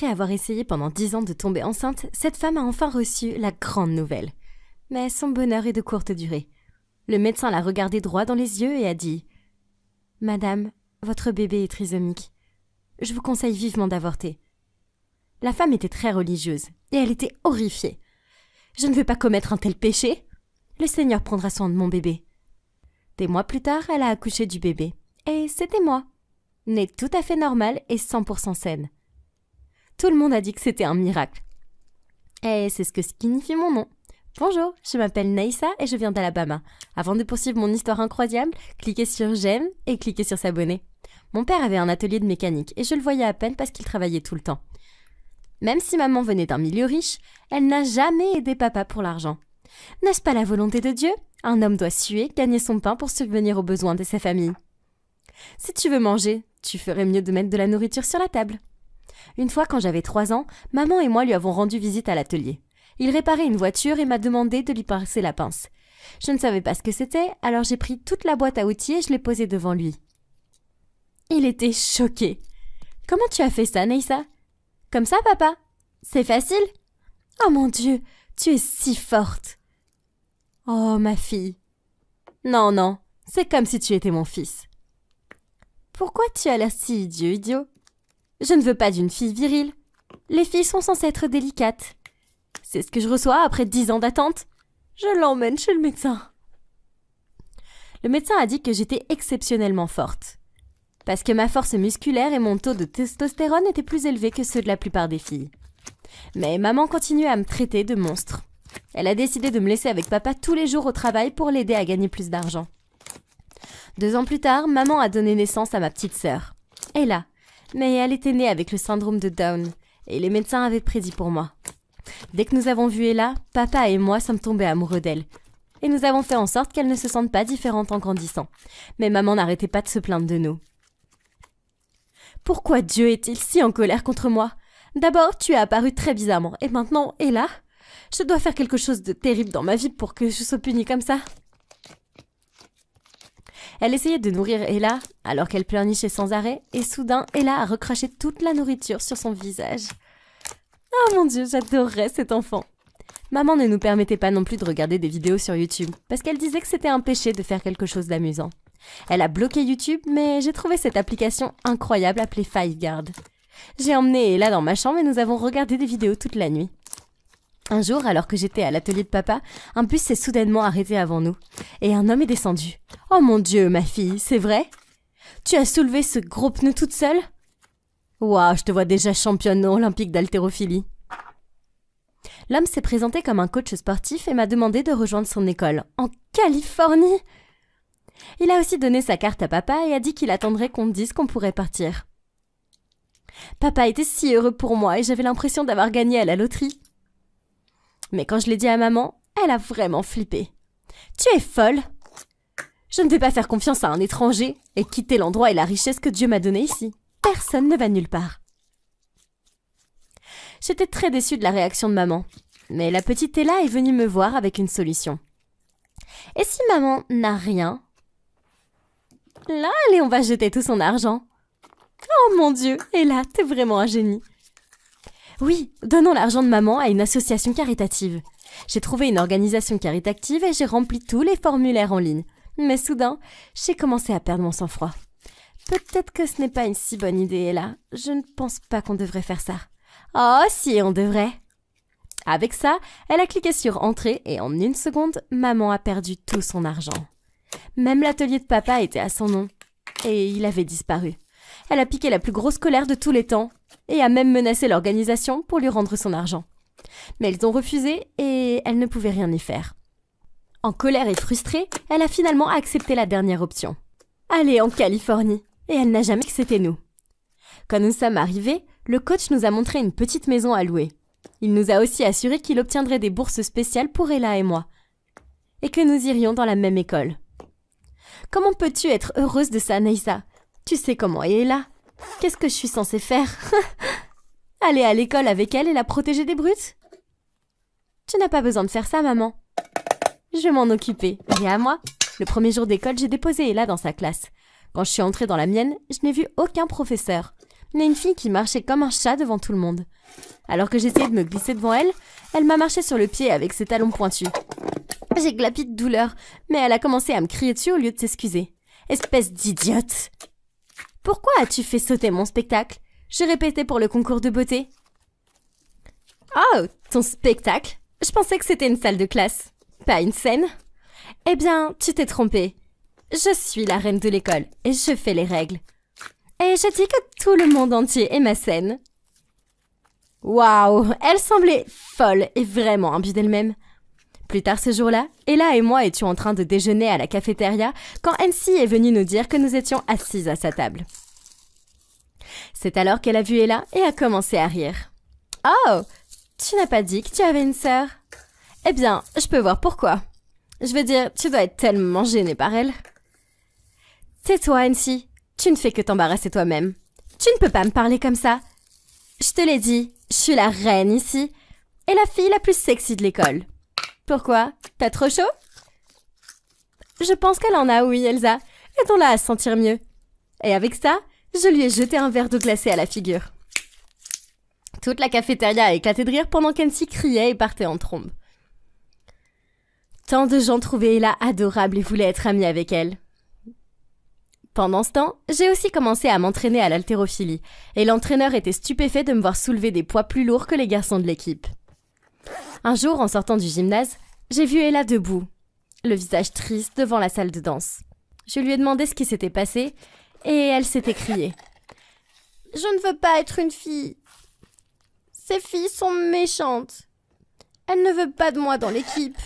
Après avoir essayé pendant 10 ans de tomber enceinte, cette femme a enfin reçu la grande nouvelle. Mais son bonheur est de courte durée. Le médecin l'a regardée droit dans les yeux et a dit « Madame, votre bébé est trisomique. Je vous conseille vivement d'avorter. » La femme était très religieuse et elle était horrifiée. « Je ne veux pas commettre un tel péché. Le Seigneur prendra soin de mon bébé. » Des mois plus tard, elle a accouché du bébé. Et c'était moi, née tout à fait normale et 100% saine. Tout le monde a dit que c'était un miracle. Et c'est ce que signifie mon nom. Bonjour, je m'appelle Naïssa et je viens d'Alabama. Avant de poursuivre mon histoire incroyable, cliquez sur j'aime et cliquez sur s'abonner. Mon père avait un atelier de mécanique et je le voyais à peine parce qu'il travaillait tout le temps. Même si maman venait d'un milieu riche, elle n'a jamais aidé papa pour l'argent. N'est-ce pas la volonté de Dieu ? Un homme doit suer, gagner son pain pour subvenir aux besoins de sa famille. Si tu veux manger, tu ferais mieux de mettre de la nourriture sur la table. Une fois, quand j'avais 3 ans, maman et moi lui avons rendu visite à l'atelier. Il réparait une voiture et m'a demandé de lui passer la pince. Je ne savais pas ce que c'était, alors j'ai pris toute la boîte à outils et je l'ai posée devant lui. Il était choqué. « Comment tu as fait ça, Naïssa ?»« Comme ça, papa. C'est facile. »« Oh mon Dieu, tu es si forte. »« Oh, ma fille. »« Non, non, c'est comme si tu étais mon fils. »« Pourquoi tu as l'air si idiot ? Je ne veux pas d'une fille virile. Les filles sont censées être délicates. C'est ce que je reçois après 10 ans d'attente. Je l'emmène chez le médecin. » Le médecin a dit que j'étais exceptionnellement forte. Parce que ma force musculaire et mon taux de testostérone étaient plus élevés que ceux de la plupart des filles. Mais maman continuait à me traiter de monstre. Elle a décidé de me laisser avec papa tous les jours au travail pour l'aider à gagner plus d'argent. 2 ans plus tard, maman a donné naissance à ma petite sœur, Ella. Mais elle était née avec le syndrome de Down et les médecins avaient prédit pour moi. Dès que nous avons vu Ella, papa et moi sommes tombés amoureux d'elle. Et nous avons fait en sorte qu'elle ne se sente pas différente en grandissant. Mais maman n'arrêtait pas de se plaindre de nous. Pourquoi Dieu est-il si en colère contre moi ? D'abord, tu es apparu très bizarrement. Et maintenant, Ella ? Je dois faire quelque chose de terrible dans ma vie pour que je sois punie comme ça. Elle essayait de nourrir Ella alors qu'elle pleurnichait sans arrêt et soudain, Ella a recraché toute la nourriture sur son visage. Oh mon Dieu, j'adorerais cet enfant. Maman ne nous permettait pas non plus de regarder des vidéos sur YouTube parce qu'elle disait que c'était un péché de faire quelque chose d'amusant. Elle a bloqué YouTube, mais j'ai trouvé cette application incroyable appelée FiveGuard. J'ai emmené Ella dans ma chambre et nous avons regardé des vidéos toute la nuit. Un jour, alors que j'étais à l'atelier de papa, un bus s'est soudainement arrêté avant nous. Et un homme est descendu. « Oh mon Dieu, ma fille, c'est vrai ? Tu as soulevé ce gros pneu toute seule ? Waouh, je te vois déjà championne olympique d'haltérophilie. » L'homme s'est présenté comme un coach sportif et m'a demandé de rejoindre son école, en Californie. Il a aussi donné sa carte à papa et a dit qu'il attendrait qu'on me dise qu'on pourrait partir. Papa était si heureux pour moi et j'avais l'impression d'avoir gagné à la loterie. Mais quand je l'ai dit à maman, elle a vraiment flippé. « Tu es folle ! Je ne vais pas faire confiance à un étranger et quitter l'endroit et la richesse que Dieu m'a donnée ici. Personne ne va nulle part. » J'étais très déçue de la réaction de maman, mais la petite Ella est venue me voir avec une solution. « Et si maman n'a rien ? Là, allez, on va jeter tout son argent. » Oh mon Dieu, Ella, t'es vraiment un génie. Oui, donnons l'argent de maman à une association caritative. J'ai trouvé une organisation caritative et j'ai rempli tous les formulaires en ligne. Mais soudain, j'ai commencé à perdre mon sang-froid. Peut-être que ce n'est pas une si bonne idée, Ella. Je ne pense pas qu'on devrait faire ça. Oh, si, on devrait. Avec ça, elle a cliqué sur Entrée et en 1 seconde, maman a perdu tout son argent. Même l'atelier de papa était à son nom. Et il avait disparu. Elle a piqué la plus grosse colère de tous les temps et a même menacé l'organisation pour lui rendre son argent. Mais ils ont refusé et elle ne pouvait rien y faire. En colère et frustrée, elle a finalement accepté la dernière option. Aller en Californie. Et elle n'a jamais que c'était nous. Quand nous sommes arrivés, le coach nous a montré une petite maison à louer. Il nous a aussi assuré qu'il obtiendrait des bourses spéciales pour Ella et moi. Et que nous irions dans la même école. Comment peux-tu être heureuse de ça, Naïssa ? Tu sais comment est Ella ? Qu'est-ce que je suis censée faire ? Aller à l'école avec elle et la protéger des brutes ? Tu n'as pas besoin de faire ça, maman. Je vais m'en occuper. Et à moi. Le premier jour d'école, j'ai déposé Ella dans sa classe. Quand je suis entrée dans la mienne, je n'ai vu aucun professeur. mais une fille qui marchait comme un chat devant tout le monde. Alors que j'essayais de me glisser devant elle, elle m'a marché sur le pied avec ses talons pointus. J'ai glapi de douleur, mais elle a commencé à me crier dessus au lieu de s'excuser. Espèce d'idiote! Pourquoi as-tu fait sauter mon spectacle? Je répétais pour le concours de beauté. Oh, ton spectacle? Je pensais que c'était une salle de classe, pas une scène. Eh bien, tu t'es trompée. Je suis la reine de l'école et je fais les règles. Et je dis que tout le monde entier est ma scène. Waouh, elle semblait folle et vraiment imbue d'elle-même. Plus tard ce jour-là, Ella et moi étions en train de déjeuner à la cafétéria quand Nancy est venue nous dire que nous étions assises à sa table. C'est alors qu'elle a vu Ella et a commencé à rire. « Oh, tu n'as pas dit que tu avais une sœur? Eh bien, je peux voir pourquoi. Je veux dire, tu dois être tellement gênée par elle. » Tais-toi, Nancy. Tu ne fais que t'embarrasser toi-même. Tu ne peux pas me parler comme ça. Je te l'ai dit, je suis la reine ici et la fille la plus sexy de l'école. Pourquoi? T'as trop chaud? Je pense qu'elle en a, oui, Elsa. Aidons-la à se sentir mieux. Et avec ça, je lui ai jeté un verre d'eau glacée à la figure. Toute la cafétéria a éclaté de rire pendant qu'Ncy criait et partait en trombe. Tant de gens trouvaient Ella adorable et voulaient être amis avec elle. Pendant ce temps, j'ai aussi commencé à m'entraîner à l'haltérophilie, et l'entraîneur était stupéfait de me voir soulever des poids plus lourds que les garçons de l'équipe. Un jour, en sortant du gymnase, j'ai vu Ella debout, le visage triste devant la salle de danse. Je lui ai demandé ce qui s'était passé, et elle s'est écriée. « Je ne veux pas être une fille. Ces filles sont méchantes. Elle ne veut pas de moi dans l'équipe. »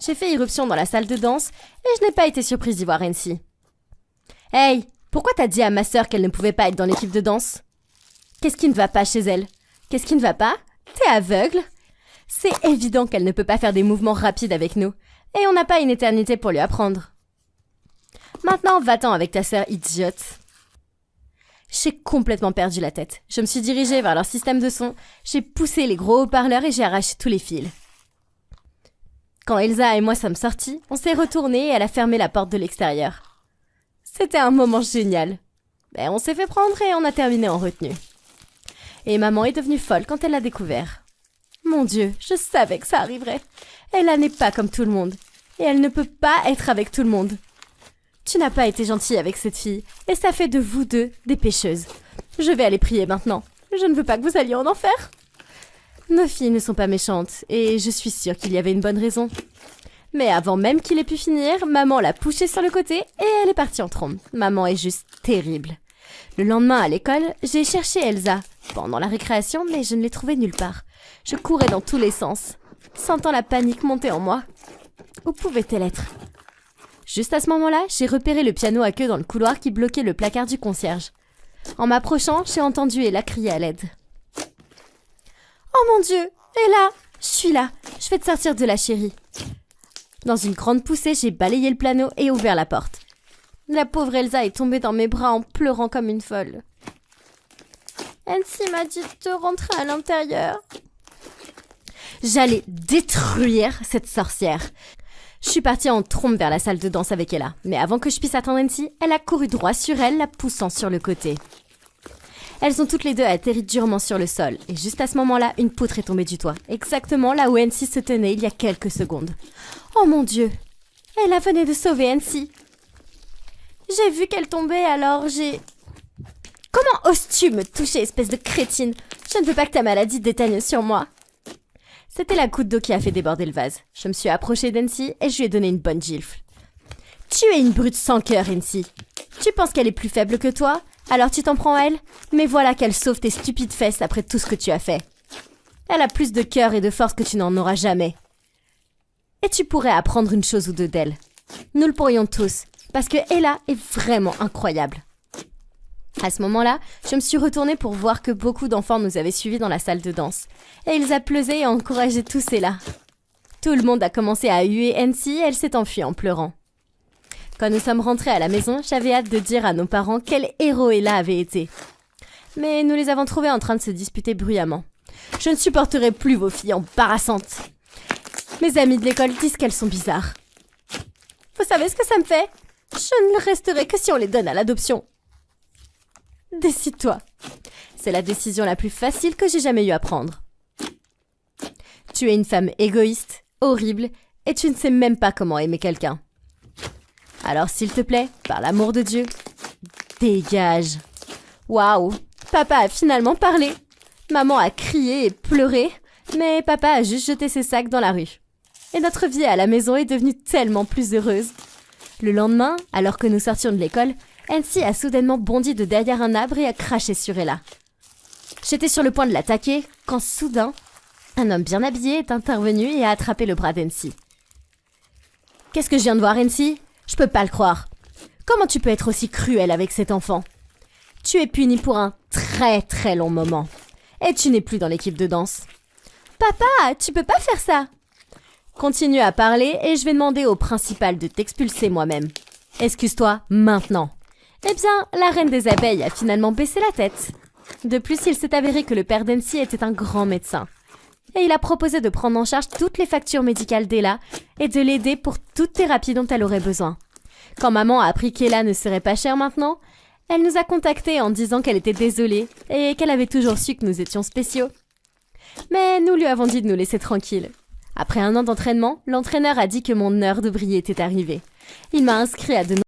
J'ai fait irruption dans la salle de danse, et je n'ai pas été surprise d'y voir Nancy. « Hey, pourquoi t'as dit à ma sœur qu'elle ne pouvait pas être dans l'équipe de danse? Qu'est-ce qui ne va pas chez elle? Qu'est-ce qui ne va pas? T'es aveugle? C'est évident qu'elle ne peut pas faire des mouvements rapides avec nous, et on n'a pas une éternité pour lui apprendre. Maintenant, va-t'en avec ta sœur idiote. » J'ai complètement perdu la tête. Je me suis dirigée vers leur système de son, j'ai poussé les gros haut-parleurs et j'ai arraché tous les fils. Quand Elsa et moi sommes sortis, on s'est retournés et elle a fermé la porte de l'extérieur. C'était un moment génial. Mais on s'est fait prendre et on a terminé en retenue. Et maman est devenue folle quand elle l'a découvert. Mon Dieu, je savais que ça arriverait. Ella n'est pas comme tout le monde. Et elle ne peut pas être avec tout le monde. Tu n'as pas été gentille avec cette fille. Et ça fait de vous deux des pécheuses. Je vais aller prier maintenant. Je ne veux pas que vous alliez en enfer. Nos filles ne sont pas méchantes. Et je suis sûre qu'il y avait une bonne raison. Mais avant même qu'il ait pu finir, maman l'a poussée sur le côté et elle est partie en trombe. Maman est juste terrible. Le lendemain à l'école, j'ai cherché Elsa pendant la récréation, mais je ne l'ai trouvée nulle part. Je courais dans tous les sens, sentant la panique monter en moi. Où pouvait-elle être? Juste à ce moment-là, j'ai repéré le piano à queue dans le couloir qui bloquait le placard du concierge. En m'approchant, j'ai entendu Ella crier à l'aide. « Oh mon Dieu, Ella, je suis là, je vais te sortir de là, chérie. » Dans une grande poussée, j'ai balayé le piano et ouvert la porte. La pauvre Elsa est tombée dans mes bras en pleurant comme une folle. Nancy m'a dit de rentrer à l'intérieur. J'allais détruire cette sorcière. Je suis partie en trombe vers la salle de danse avec Ella. Mais avant que je puisse attendre Nancy, elle a couru droit sur elle, la poussant sur le côté. Elles ont toutes les deux atterri durement sur le sol. Et juste à ce moment-là, une poutre est tombée du toit. Exactement là où Nancy se tenait il y a quelques secondes. Oh mon Dieu! Ella venait de sauver Nancy. J'ai vu qu'elle tombait, alors j'ai... Comment oses-tu me toucher, espèce de crétine? Je ne veux pas que ta maladie déteigne sur moi. C'était la goutte d'eau qui a fait déborder le vase. Je me suis approchée d'Nancy et je lui ai donné une bonne gifle. Tu es une brute sans cœur, Nancy. Tu penses qu'elle est plus faible que toi? Alors tu t'en prends à elle? Mais voilà qu'elle sauve tes stupides fesses après tout ce que tu as fait. Elle a plus de cœur et de force que tu n'en auras jamais. Et tu pourrais apprendre une chose ou deux d'elle. Nous le pourrions tous, parce que Ella est vraiment incroyable. À ce moment-là, je me suis retournée pour voir que beaucoup d'enfants nous avaient suivis dans la salle de danse. Et ils applaudaient et encourageaient tous Ella. Tout le monde a commencé à huer Nancy et elle s'est enfuie en pleurant. Quand nous sommes rentrés à la maison, j'avais hâte de dire à nos parents quel héros Ella avait été. Mais nous les avons trouvés en train de se disputer bruyamment. Je ne supporterai plus vos filles embarrassantes. Mes amis de l'école disent qu'elles sont bizarres. Vous savez ce que ça me fait? Je ne le resterai que si on les donne à l'adoption. décide-toi. C'est la décision la plus facile que j'ai jamais eu à prendre. Tu es une femme égoïste, horrible, et tu ne sais même pas comment aimer quelqu'un. Alors s'il te plaît, par l'amour de Dieu, dégage. Waouh, papa a finalement parlé. Maman a crié et pleuré, mais papa a juste jeté ses sacs dans la rue. Et notre vie à la maison est devenue tellement plus heureuse. Le lendemain, alors que nous sortions de l'école, Nancy a soudainement bondi de derrière un arbre et a craché sur Ella. J'étais sur le point de l'attaquer quand soudain, un homme bien habillé est intervenu et a attrapé le bras d'Nancy. « Qu'est-ce que je viens de voir, Nancy ? Je peux pas le croire. Comment tu peux être aussi cruel avec cet enfant ? Tu es puni pour un très très long moment. Et tu n'es plus dans l'équipe de danse. »« Papa, tu peux pas faire ça !» Continue à parler et je vais demander au principal de t'expulser moi-même. Excuse-toi maintenant. Eh bien, la reine des abeilles a finalement baissé la tête. De plus, il s'est avéré que le père d'Nancy était un grand médecin. Et il a proposé de prendre en charge toutes les factures médicales d'Ella et de l'aider pour toute thérapie dont elle aurait besoin. Quand maman a appris qu'Ella ne serait pas chère maintenant, elle nous a contactés en disant qu'elle était désolée et qu'elle avait toujours su que nous étions spéciaux. Mais nous lui avons dit de nous laisser tranquilles. Après un an d'entraînement, l'entraîneur a dit que mon heure de briller était arrivée. Il m'a inscrit à de